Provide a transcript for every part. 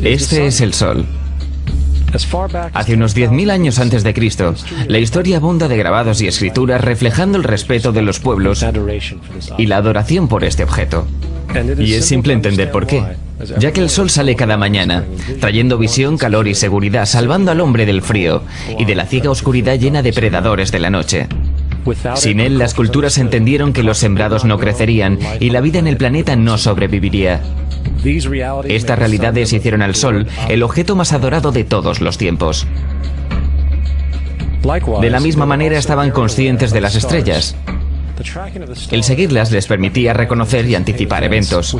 Este es el Sol. Hace unos 10.000 años antes de Cristo, la historia abunda de grabados y escrituras reflejando el respeto de los pueblos y la adoración por este objeto. Y es simple entender por qué, ya que el Sol sale cada mañana, trayendo visión, calor y seguridad, salvando al hombre del frío y de la ciega oscuridad llena de predadores de la noche. Sin él, las culturas entendieron que los sembrados no crecerían y la vida en el planeta no sobreviviría. Estas realidades hicieron al Sol el objeto más adorado de todos los tiempos. De la misma manera estaban conscientes de las estrellas. El seguirlas les permitía reconocer y anticipar eventos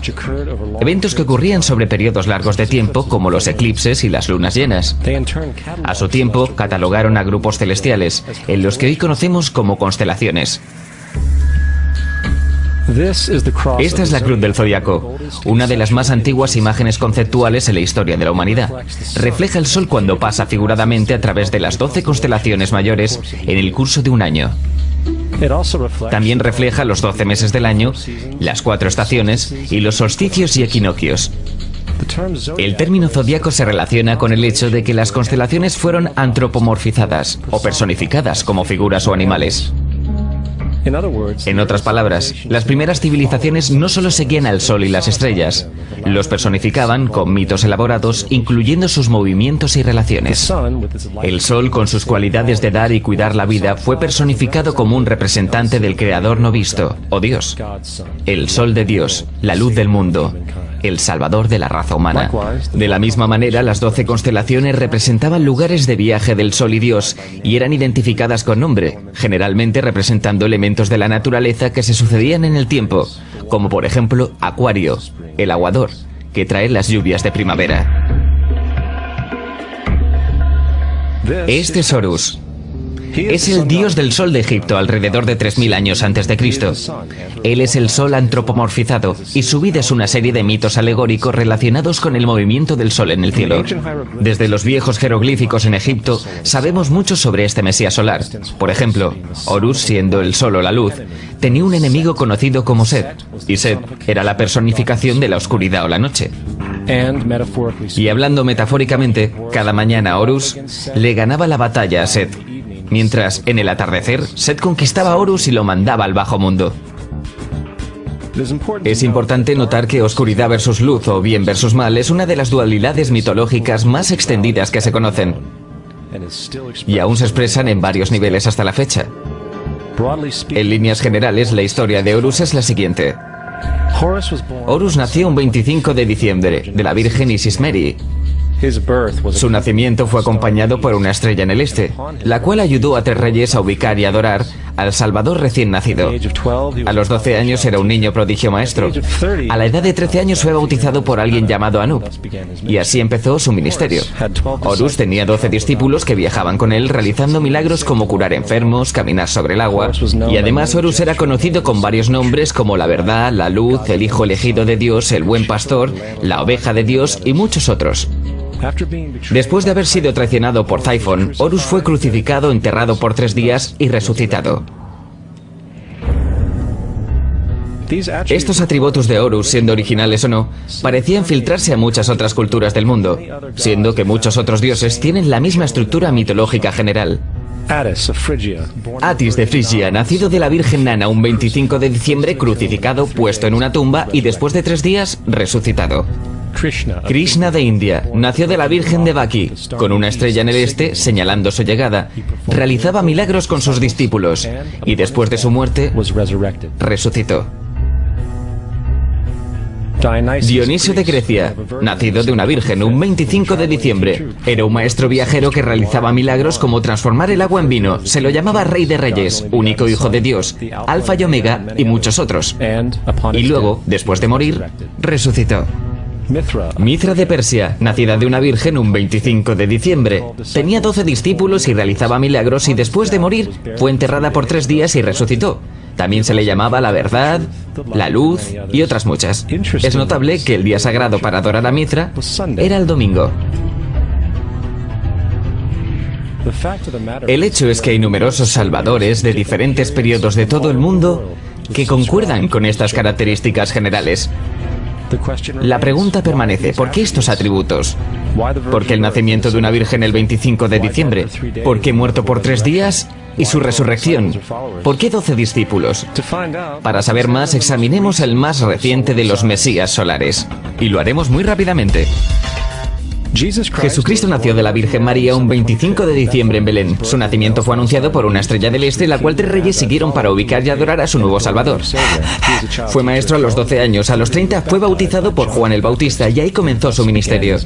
que ocurrían sobre periodos largos de tiempo, como los eclipses y las lunas llenas. A su tiempo, catalogaron a grupos celestiales, en los que hoy conocemos como constelaciones. Esta es la cruz del zodiaco, una de las más antiguas imágenes conceptuales en la historia de la humanidad. Refleja el Sol cuando pasa figuradamente a través de las 12 constelaciones mayores en el curso de un año. También refleja los 12 meses del año, las 4 estaciones y los solsticios y equinoccios. El término zodiaco se relaciona con el hecho de que las constelaciones fueron antropomorfizadas o personificadas como figuras o animales. En otras palabras, las primeras civilizaciones no solo seguían al Sol y las estrellas, los personificaban con mitos elaborados, incluyendo sus movimientos y relaciones. El Sol, con sus cualidades de dar y cuidar la vida, fue personificado como un representante del Creador no visto, o Dios. El Sol de Dios, la luz del mundo, el salvador de la raza humana. De la misma manera, las 12 constelaciones representaban lugares de viaje del Sol y Dios, y eran identificadas con nombre, generalmente representando elementos de la naturaleza que se sucedían en el tiempo, como por ejemplo Acuario, el aguador, que trae las lluvias de primavera. Este es Horus. Es el dios del sol de Egipto alrededor de 3.000 años antes de Cristo. Él es el sol antropomorfizado y su vida es una serie de mitos alegóricos relacionados con el movimiento del sol en el cielo. Desde los viejos jeroglíficos en Egipto sabemos mucho sobre este mesías solar. Por ejemplo, Horus, siendo el sol o la luz, tenía un enemigo conocido como Set, y Set era la personificación de la oscuridad o la noche. Y hablando metafóricamente, cada mañana Horus le ganaba la batalla a Set, mientras en el atardecer Set conquistaba a Horus y lo mandaba al bajo mundo. Es importante notar que oscuridad versus luz o bien versus mal es una de las dualidades mitológicas más extendidas que se conocen, y aún se expresan en varios niveles hasta la fecha. En líneas generales, la historia de Horus es la siguiente. Horus nació un 25 de diciembre de la Virgen Isis Meri. Su nacimiento fue acompañado por una estrella en el este, la cual ayudó a 3 reyes a ubicar y adorar al Salvador recién nacido. A los 12 años era un niño prodigio maestro. A la edad de 13 años fue bautizado por alguien llamado Anub, y así empezó su ministerio. Horus tenía 12 discípulos que viajaban con él realizando milagros como curar enfermos, caminar sobre el agua, y además Horus era conocido con varios nombres como la verdad, la luz, el hijo elegido de Dios, el buen pastor, la oveja de Dios y muchos otros. Después de haber sido traicionado por Typhon, Horus fue crucificado, enterrado por 3 días y resucitado. Estos atributos de Horus, siendo originales o no, parecían filtrarse a muchas otras culturas del mundo, siendo que muchos otros dioses tienen la misma estructura mitológica general. Atis de Frigia, nacido de la Virgen Nana un 25 de diciembre, crucificado, puesto en una tumba y después de 3 días, resucitado. Krishna de India, nació de la Virgen de Baki, con una estrella en el este señalando su llegada. Realizaba milagros con sus discípulos y después de su muerte, resucitó. Dionisio de Grecia, nacido de una virgen un 25 de diciembre. Era un maestro viajero que realizaba milagros como transformar el agua en vino. Se lo llamaba Rey de Reyes, único hijo de Dios, Alfa y Omega y muchos otros. Y luego, después de morir, resucitó. Mithra de Persia, nacida de una virgen un 25 de diciembre. Tenía 12 discípulos y realizaba milagros y después de morir fue enterrada por 3 días y resucitó. También se le llamaba la verdad, la luz y otras muchas. Es notable que el día sagrado para adorar a Mithra era el domingo. El hecho es que hay numerosos salvadores de diferentes periodos de todo el mundo que concuerdan con estas características generales. La pregunta permanece, ¿por qué estos atributos? ¿Por qué el nacimiento de una virgen el 25 de diciembre? ¿Por qué muerto por 3 días? ¿Y su resurrección? ¿Por qué 12 discípulos? Para saber más, examinemos el más reciente de los Mesías solares. Y lo haremos muy rápidamente. Jesucristo nació de la Virgen María un 25 de diciembre en Belén. Su nacimiento fue anunciado por una estrella del este, la cual 3 reyes siguieron para ubicar y adorar a su nuevo Salvador. Fue maestro a los 12 años, a los 30 fue bautizado por Juan el Bautista y ahí comenzó su ministerio.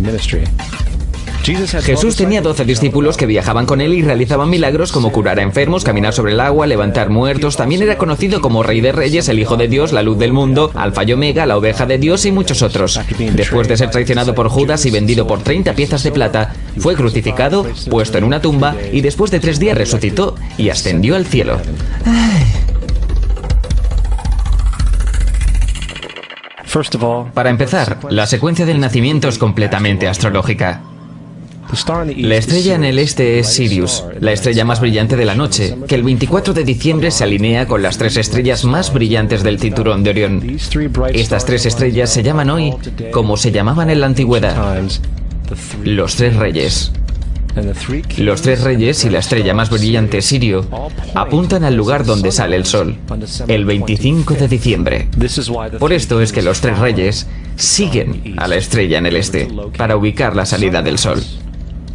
Jesús tenía 12 discípulos que viajaban con él y realizaban milagros como curar a enfermos, caminar sobre el agua, levantar muertos. También era conocido como Rey de Reyes, el Hijo de Dios, la Luz del Mundo, Alfa y Omega, la Oveja de Dios y muchos otros. Después de ser traicionado por Judas y vendido por 30 piezas de plata, fue crucificado, puesto en una tumba y después de 3 días resucitó y ascendió al cielo. Para empezar, la secuencia del nacimiento es completamente astrológica. La estrella en el este es Sirius, la estrella más brillante de la noche, que el 24 de diciembre se alinea con las 3 estrellas más brillantes del cinturón de Orión. Estas 3 estrellas se llaman hoy, como se llamaban en la antigüedad, los 3 reyes. Los 3 reyes y la estrella más brillante, Sirio, apuntan al lugar donde sale el sol, el 25 de diciembre. Por esto es que los 3 reyes siguen a la estrella en el este, para ubicar la salida del sol.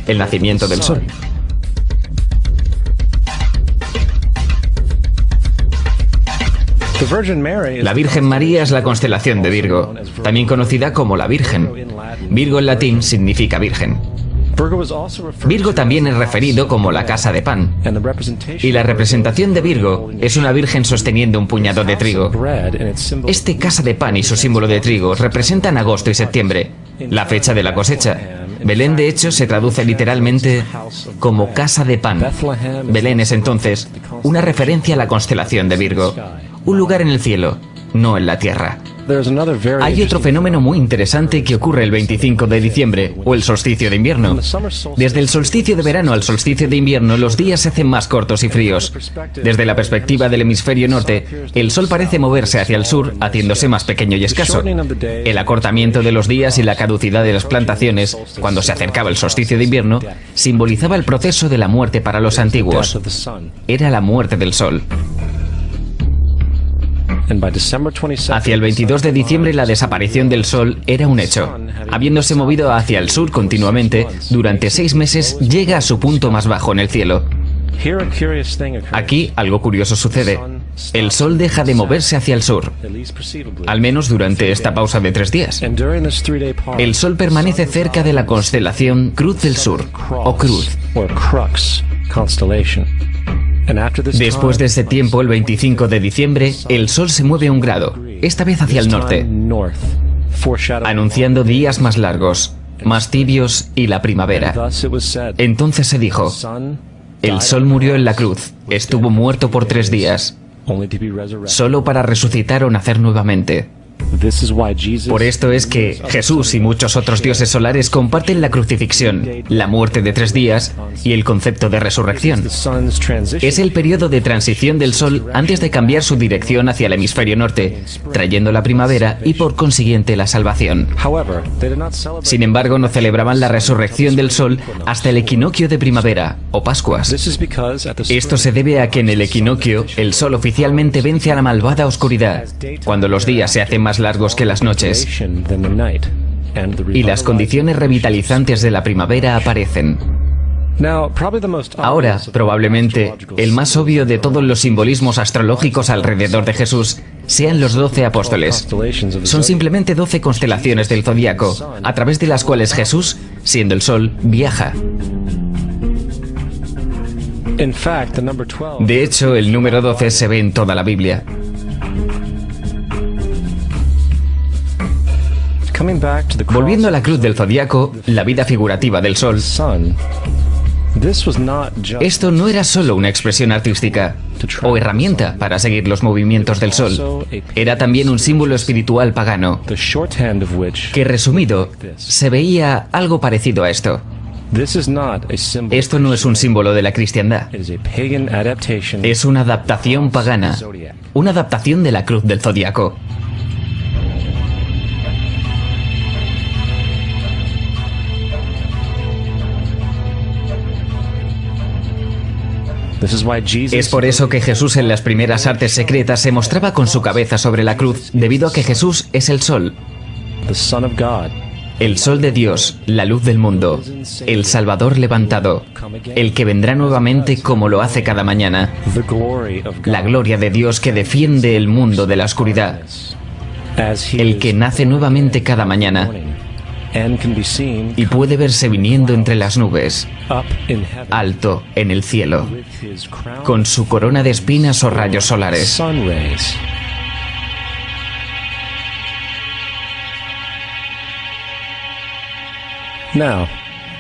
El nacimiento del sol. La Virgen María es la constelación de Virgo, también conocida como la Virgen. Virgo en latín significa virgen. Virgo también es referido como la casa de pan. Y la representación de Virgo es una virgen sosteniendo un puñado de trigo. Este casa de pan y su símbolo de trigo representan agosto y septiembre, la fecha de la cosecha. Belén, de hecho, se traduce literalmente como casa de pan. Belén es entonces una referencia a la constelación de Virgo, un lugar en el cielo, no en la tierra. Hay otro fenómeno muy interesante que ocurre el 25 de diciembre, o el solsticio de invierno. Desde el solsticio de verano al solsticio de invierno, los días se hacen más cortos y fríos. Desde la perspectiva del hemisferio norte, el sol parece moverse hacia el sur, haciéndose más pequeño y escaso. El acortamiento de los días y la caducidad de las plantaciones, cuando se acercaba el solsticio de invierno, simbolizaba el proceso de la muerte para los antiguos. Era la muerte del sol. Hacia el 22 de diciembre la desaparición del sol era un hecho. Habiéndose movido hacia el sur continuamente, durante 6 meses llega a su punto más bajo en el cielo. Aquí algo curioso sucede. El sol deja de moverse hacia el sur, al menos durante esta pausa de 3 días. El sol permanece cerca de la constelación Cruz del Sur, o Cruz. Después de ese tiempo, el 25 de diciembre, el sol se mueve 1 grado, esta vez hacia el norte, anunciando días más largos, más tibios y la primavera. Entonces se dijo, el sol murió en la cruz, estuvo muerto por 3 días, solo para resucitar o nacer nuevamente. Por esto es que Jesús y muchos otros dioses solares comparten la crucifixión, la muerte de 3 días y el concepto de resurrección. Es el periodo de transición del Sol antes de cambiar su dirección hacia el hemisferio norte, trayendo la primavera y por consiguiente la salvación. Sin embargo, no celebraban la resurrección del Sol hasta el equinoccio de primavera o Pascuas. Esto se debe a que en el equinoccio el Sol oficialmente vence a la malvada oscuridad, cuando los días se hacen más largos que las noches y las condiciones revitalizantes de la primavera aparecen. Ahora, probablemente, el más obvio de todos los simbolismos astrológicos alrededor de Jesús sean los 12 apóstoles. Son simplemente 12 constelaciones del zodiaco, a través de las cuales Jesús, siendo el Sol, viaja. De hecho, el número 12 se ve en toda la Biblia. Volviendo a la cruz del zodiaco, la vida figurativa del sol, esto no era solo una expresión artística o herramienta para seguir los movimientos del sol, era también un símbolo espiritual pagano, que resumido, se veía algo parecido a esto. Esto no es un símbolo de la cristiandad, es una adaptación pagana, una adaptación de la cruz del zodiaco. Es por eso que Jesús en las primeras artes secretas se mostraba con su cabeza sobre la cruz, debido a que Jesús es el sol. El sol de Dios, la luz del mundo, el Salvador levantado, el que vendrá nuevamente como lo hace cada mañana, la gloria de Dios que defiende el mundo de la oscuridad, el que nace nuevamente cada mañana y puede verse viniendo entre las nubes, alto en el cielo, con su corona de espinas o rayos solares.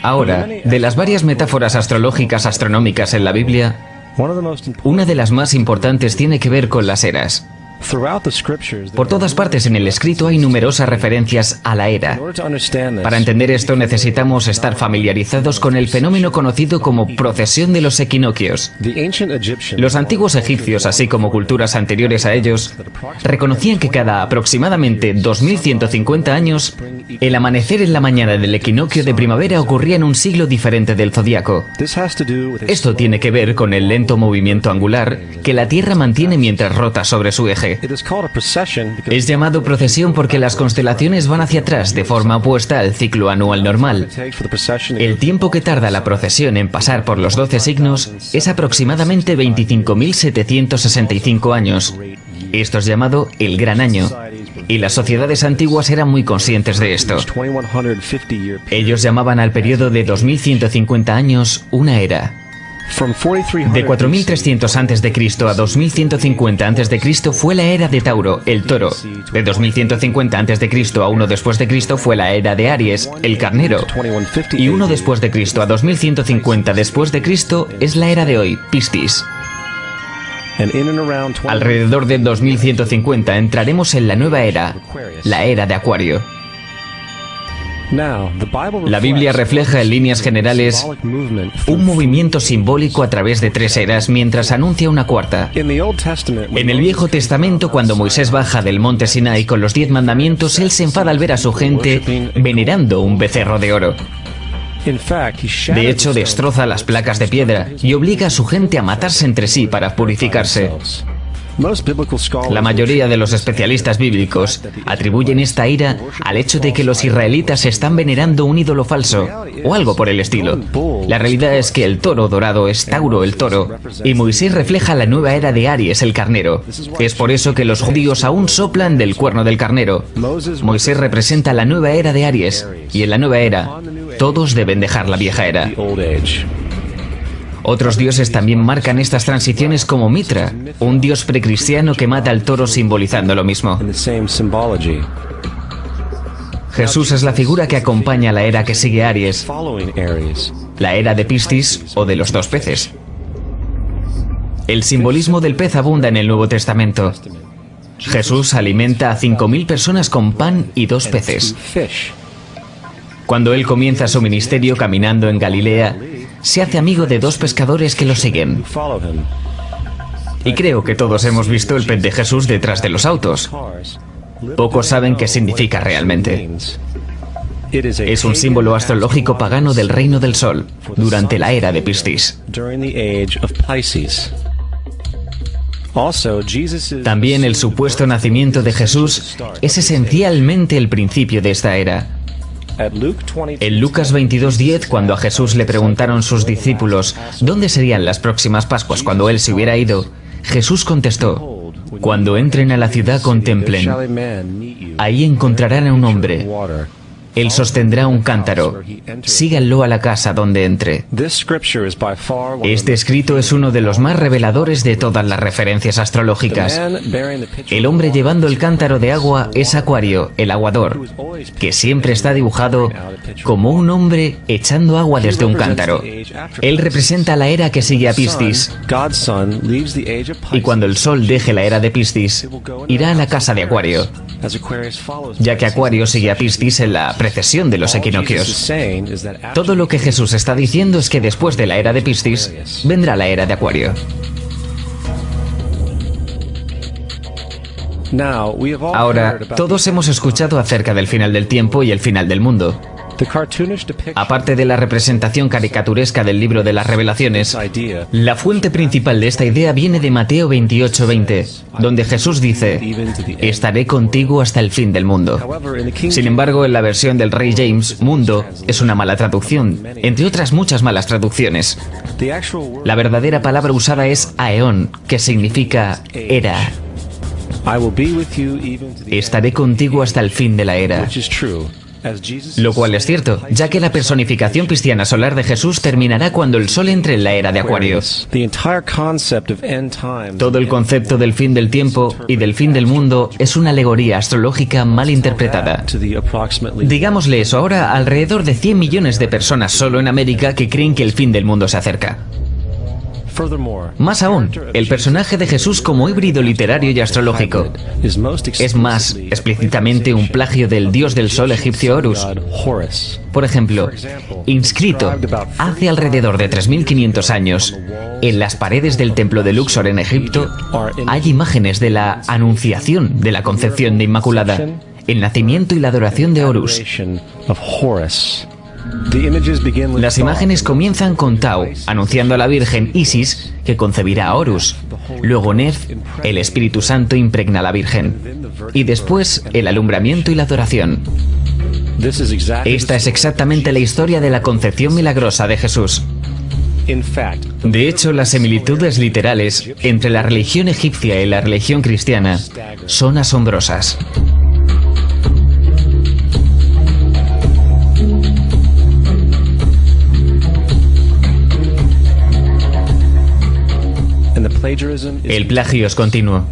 Ahora, de las varias metáforas astrológicas astronómicas en la Biblia, una de las más importantes tiene que ver con las eras. Por todas partes en el escrito hay numerosas referencias a la era. Para entender esto necesitamos estar familiarizados con el fenómeno conocido como procesión de los equinoccios. Los antiguos egipcios, así como culturas anteriores a ellos, reconocían que cada aproximadamente 2150 años, el amanecer en la mañana del equinoccio de primavera ocurría en un siglo diferente del zodiaco. Esto tiene que ver con el lento movimiento angular que la Tierra mantiene mientras rota sobre su eje. Es llamado procesión porque las constelaciones van hacia atrás de forma opuesta al ciclo anual normal. El tiempo que tarda la procesión en pasar por los 12 signos es aproximadamente 25.765 años. Esto es llamado el Gran Año, y las sociedades antiguas eran muy conscientes de esto. Ellos llamaban al periodo de 2150 años una era. De 4300 a.C. a 2150 a.C. fue la era de Tauro, el toro. De 2150 a.C. a 1 después de Cristo fue la era de Aries, el carnero. Y 1 después de Cristo a 2150 después de Cristo es la era de hoy, Piscis. Alrededor de 2150 entraremos en la nueva era, la era de Acuario. La Biblia refleja en líneas generales un movimiento simbólico a través de 3 eras mientras anuncia una cuarta. En el Viejo Testamento, cuando Moisés baja del monte Sinai con los 10 mandamientos, él se enfada al ver a su gente venerando un becerro de oro. De hecho, destroza las placas de piedra y obliga a su gente a matarse entre sí para purificarse. La mayoría de los especialistas bíblicos atribuyen esta ira al hecho de que los israelitas están venerando un ídolo falso, o algo por el estilo. La realidad es que el toro dorado es Tauro, el toro, y Moisés refleja la nueva era de Aries, el carnero. Es por eso que los judíos aún soplan del cuerno del carnero. Moisés representa la nueva era de Aries, y en la nueva era, todos deben dejar la vieja era. Otros dioses también marcan estas transiciones, como Mitra, un dios precristiano que mata al toro simbolizando lo mismo. Jesús es la figura que acompaña a la era que sigue a Aries, la era de Piscis o de los 2 peces. El simbolismo del pez abunda en el Nuevo Testamento. Jesús alimenta a 5.000 personas con pan y 2 peces. Cuando él comienza su ministerio caminando en Galilea, se hace amigo de 2 pescadores que lo siguen. Y creo que todos hemos visto el pez de Jesús detrás de los autos. Pocos saben qué significa realmente. Es un símbolo astrológico pagano del reino del sol, durante la era de Piscis. También el supuesto nacimiento de Jesús es esencialmente el principio de esta era. En Lucas 22:10, cuando a Jesús le preguntaron sus discípulos dónde serían las próximas Pascuas cuando él se hubiera ido, Jesús contestó: cuando entren a la ciudad contemplen, ahí encontrarán a un hombre. Él sostendrá un cántaro. Síganlo a la casa donde entre. Este escrito es uno de los más reveladores de todas las referencias astrológicas. El hombre llevando el cántaro de agua es Acuario, el aguador, que siempre está dibujado como un hombre echando agua desde un cántaro. Él representa la era que sigue a Piscis. Y cuando el sol deje la era de Piscis, irá a la casa de Acuario, ya que Acuario sigue a Piscis en la precesión de los equinoccios. Todo lo que Jesús está diciendo es que después de la era de Piscis, vendrá la era de Acuario. Ahora, todos hemos escuchado acerca del final del tiempo y el final del mundo. Aparte de la representación caricaturesca del libro de las Revelaciones, la fuente principal de esta idea viene de Mateo 28:20, donde Jesús dice: estaré contigo hasta el fin del mundo. Sin embargo, en la versión del Rey James, mundo es una mala traducción, entre otras muchas malas traducciones. La verdadera palabra usada es aeón, que significa era. Estaré contigo hasta el fin de la era. Lo cual es cierto, ya que la personificación cristiana solar de Jesús terminará cuando el sol entre en la era de Acuario. Todo el concepto del fin del tiempo y del fin del mundo es una alegoría astrológica mal interpretada. Digámosle eso ahora a alrededor de 100 millones de personas solo en América que creen que el fin del mundo se acerca. Más aún, el personaje de Jesús como híbrido literario y astrológico es más explícitamente un plagio del dios del sol egipcio Horus. Por ejemplo, inscrito hace alrededor de 3500 años en las paredes del templo de Luxor en Egipto hay imágenes de la anunciación de la concepción de Inmaculada, el nacimiento y la adoración de Horus. Las imágenes comienzan con Tau, anunciando a la Virgen Isis que concebirá a Horus. Luego Nef, el Espíritu Santo, impregna a la Virgen. Y después el alumbramiento y la adoración. Esta es exactamente la historia de la concepción milagrosa de Jesús. De hecho, las similitudes literales entre la religión egipcia y la religión cristiana son asombrosas. El plagio es continuo.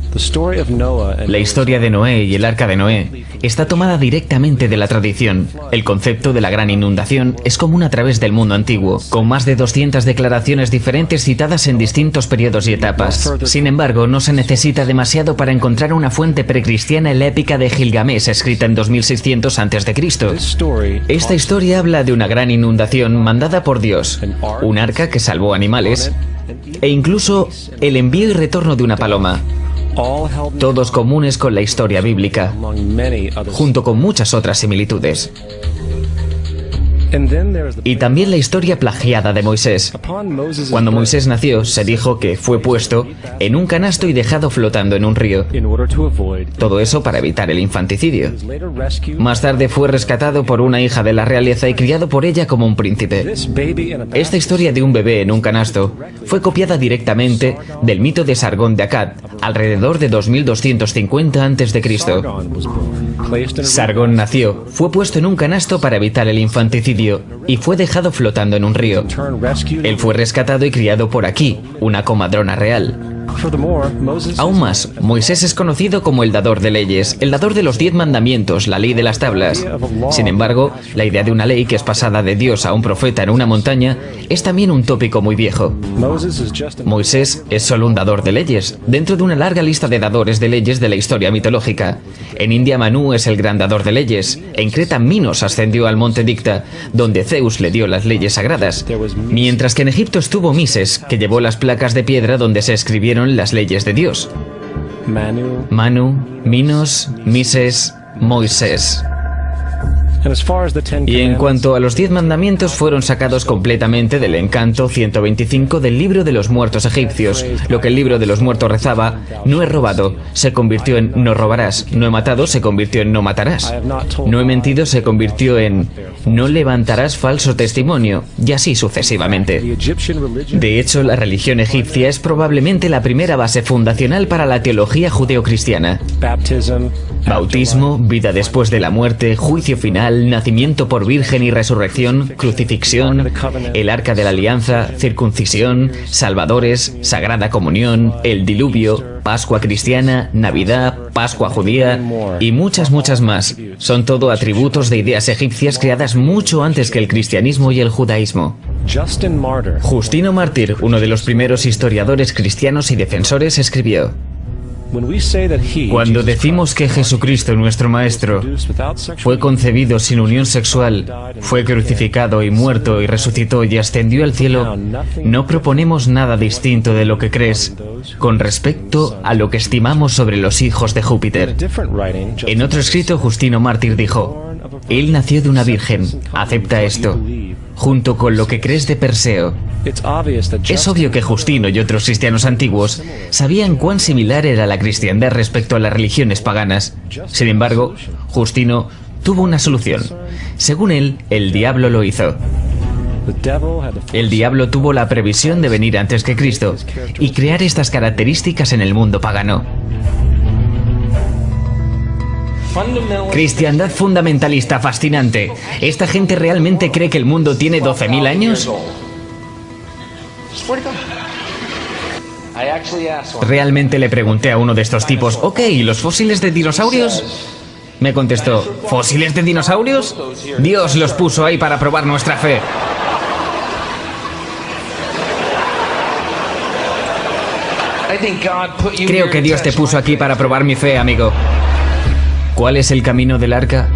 La historia de Noé y el arca de Noé está tomada directamente de la tradición. El concepto de la gran inundación es común a través del mundo antiguo, con más de 200 declaraciones diferentes citadas en distintos periodos y etapas. Sin embargo, no se necesita demasiado para encontrar una fuente precristiana en la épica de Gilgamesh, escrita en 2600 a.C. Esta historia habla de una gran inundación mandada por Dios, un arca que salvó animales, e incluso el envío y retorno de una paloma, todos comunes con la historia bíblica, junto con muchas otras similitudes. Y también la historia plagiada de Moisés. Cuando Moisés nació, se dijo que fue puesto en un canasto y dejado flotando en un río. Todo eso para evitar el infanticidio. Más tarde fue rescatado por una hija de la realeza y criado por ella como un príncipe. Esta historia de un bebé en un canasto fue copiada directamente del mito de Sargón de Akkad, alrededor de 2250 a.C. Sargón nació, fue puesto en un canasto para evitar el infanticidio y fue dejado flotando en un río. Él fue rescatado y criado por Aquí, una comadrona real. Aún más, Moisés es conocido como el dador de leyes, el dador de los 10 mandamientos, la ley de las tablas. Sin embargo, la idea de una ley que es pasada de Dios a un profeta en una montaña es también un tópico muy viejo. Moisés es solo un dador de leyes, dentro de una larga lista de dadores de leyes de la historia mitológica. En India Manú es el gran dador de leyes, en Creta Minos ascendió al monte Dicta, donde Zeus le dio las leyes sagradas, mientras que en Egipto estuvo Mises, que llevó las placas de piedra donde se escribieron las leyes de Dios. Manu, Minos, Mises, Moisés. Y en cuanto a los 10 mandamientos, fueron sacados completamente del encanto 125 del libro de los muertos egipcios. Lo que el libro de los muertos rezaba: no he robado, se convirtió en no robarás. No he matado, se convirtió en no matarás. No he mentido, se convirtió en no levantarás falso testimonio, y así sucesivamente. De hecho, la religión egipcia es probablemente la primera base fundacional para la teología judeocristiana. Bautismo, vida después de la muerte, juicio final, nacimiento por virgen y resurrección, crucifixión, el arca de la alianza, circuncisión, salvadores, sagrada comunión, el diluvio, Pascua cristiana, Navidad, Pascua judía y muchas más. Son todo atributos de ideas egipcias creadas mucho antes que el cristianismo y el judaísmo. Justino Mártir, uno de los primeros historiadores cristianos y defensores, escribió: cuando decimos que Jesucristo, nuestro Maestro, fue concebido sin unión sexual, fue crucificado y muerto y resucitó y ascendió al cielo, no proponemos nada distinto de lo que crees con respecto a lo que estimamos sobre los hijos de Júpiter. En otro escrito, Justino Mártir dijo: Él nació de una virgen. Acepta esto. Junto con lo que crees de Perseo. Es obvio que Justino y otros cristianos antiguos sabían cuán similar era la cristiandad respecto a las religiones paganas. Sin embargo, Justino tuvo una solución. Según él, el diablo lo hizo. El diablo tuvo la previsión de venir antes que Cristo y crear estas características en el mundo pagano. Cristiandad fundamentalista fascinante. ¿Esta gente realmente cree que el mundo tiene 12.000 años? Realmente le pregunté a uno de estos tipos, ok, ¿y los fósiles de dinosaurios? Me contestó, ¿fósiles de dinosaurios? Dios los puso ahí para probar nuestra fe. Creo que Dios te puso aquí para probar mi fe, amigo. ¿Cuál es el camino del arca?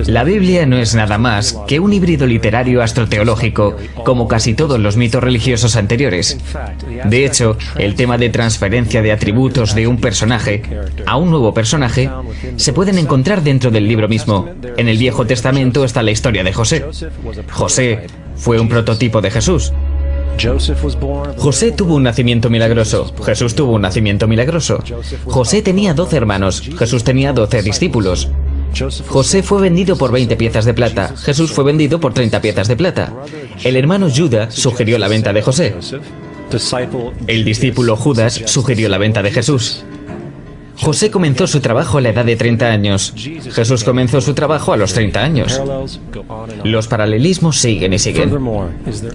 La Biblia no es nada más que un híbrido literario astroteológico, como casi todos los mitos religiosos anteriores. De hecho, el tema de transferencia de atributos de un personaje a un nuevo personaje se pueden encontrar dentro del libro mismo. En el Viejo Testamento está la historia de José. José fue un prototipo de Jesús. José tuvo un nacimiento milagroso. Jesús tuvo un nacimiento milagroso. José tenía 12 hermanos. Jesús tenía 12 discípulos. José fue vendido por 20 piezas de plata. Jesús fue vendido por 30 piezas de plata. El hermano Judas sugirió la venta de José. El discípulo Judas sugirió la venta de Jesús. José comenzó su trabajo a la edad de 30 años. Jesús comenzó su trabajo a los 30 años. Los paralelismos siguen y siguen.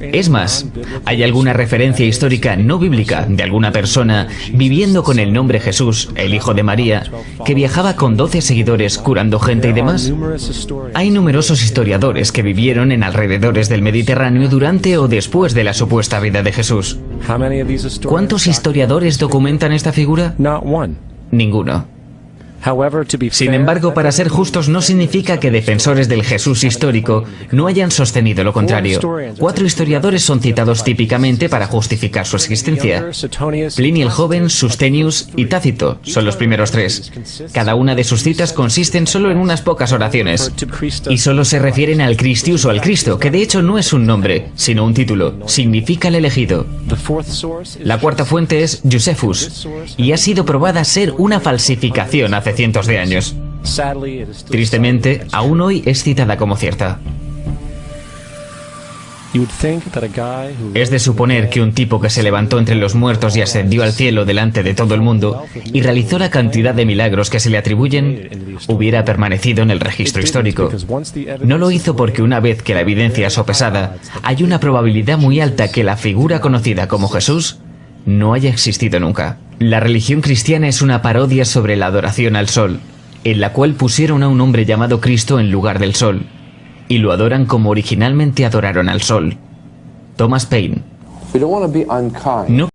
Es más, ¿hay alguna referencia histórica no bíblica de alguna persona viviendo con el nombre Jesús, el hijo de María, que viajaba con 12 seguidores curando gente y demás? Hay numerosos historiadores que vivieron en alrededores del Mediterráneo durante o después de la supuesta vida de Jesús. ¿Cuántos historiadores documentan esta figura? Ninguno. Sin embargo, para ser justos no significa que defensores del Jesús histórico no hayan sostenido lo contrario. 4 historiadores son citados típicamente para justificar su existencia. Plinio el Joven, Sustenius y Tácito son los primeros 3. Cada una de sus citas consisten solo en unas pocas oraciones. Y solo se refieren al Christus o al Cristo, que de hecho no es un nombre, sino un título. Significa el elegido. La cuarta fuente es Josephus, y ha sido probada ser una falsificación hace cientos de años. Tristemente, aún hoy es citada como cierta. Es de suponer que un tipo que se levantó entre los muertos y ascendió al cielo delante de todo el mundo y realizó la cantidad de milagros que se le atribuyen, hubiera permanecido en el registro histórico. No lo hizo porque una vez que la evidencia es sopesada, hay una probabilidad muy alta que la figura conocida como Jesús no haya existido nunca. La religión cristiana es una parodia sobre la adoración al sol, en la cual pusieron a un hombre llamado Cristo en lugar del sol, y lo adoran como originalmente adoraron al sol. Thomas Paine. No